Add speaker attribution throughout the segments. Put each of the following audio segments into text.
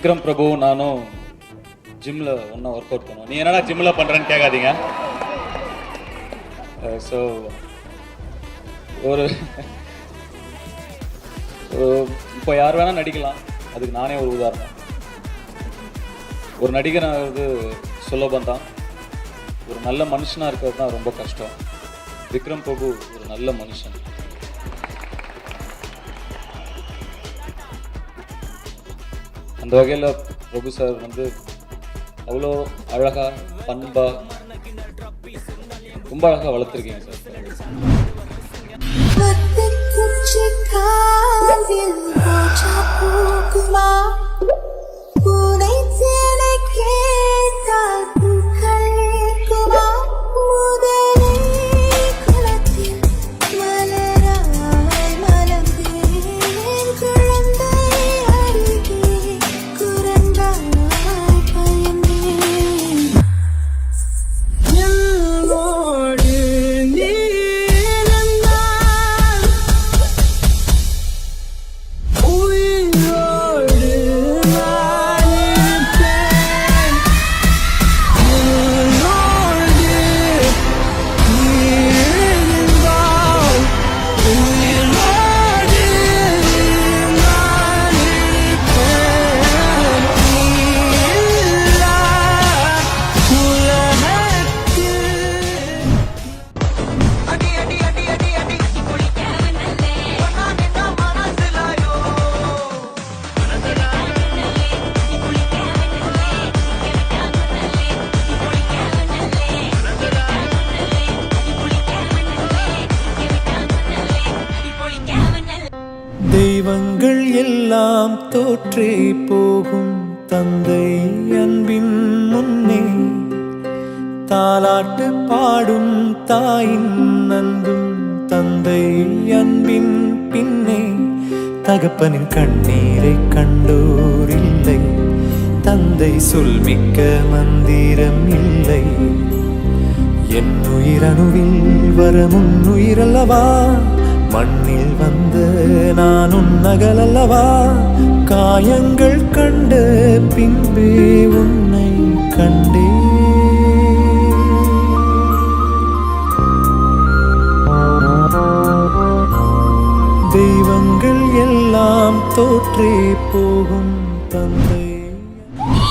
Speaker 1: விக்ரம் பிரபு நானும் ஜிம்ல ஒன்றா ஒர்க் அவுட் பண்ணுவோம். நீ என்னடா ஜிம்ல பண்றேன்னு கேட்காதீங்க. ஸோ ஒரு இப்போ யார் வேணால் நடிக்கலாம், அதுக்கு நானே ஒரு உதாரணம். ஒரு நடிகனாவது சுலபம் தான், ஒரு நல்ல மனுஷனாக இருக்கிறது தான் ரொம்ப கஷ்டம். விக்ரம் பிரபு ஒரு நல்ல மனுஷன். அந்த வகையில் பிரபு சார் வந்து அவ்வளோ அழகாக பண்பாக ரொம்ப அழகாக வளர்த்துருக்கீங்க சார்.
Speaker 2: தெய்வங்கள் எல்லாம் தோற்றே போகும் தந்தை அன்பின் முன்னே, தாலாட்டு பாடும் தாயின் அன்பும் தந்தை அன்பின் பின்னே. தகப்பனின் கண்ணீரை கண்டோர் இல்லை, தந்தை சொல்மிக்க மந்திரம் இல்லை. என் உயிரணுவில் வர முன்னுயிரல்லவா, மண்ணில் வந்த நான் உன்னகலல்லவா. காயங்கள் கண்ட பின்பே உன்னை கண்டே. தெய்வங்கள் எல்லாம் தோற்றே போகும் தந்தை.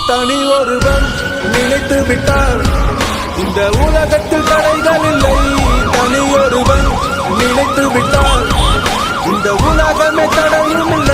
Speaker 3: தனி ஒருவன் நினைத்து விட்டார் இந்த உலகத்தில் தடைகள் இல்லை. தனி ஒருவன் நினைத்து விட்டால் இந்த உலகமே தடையும் இல்லை.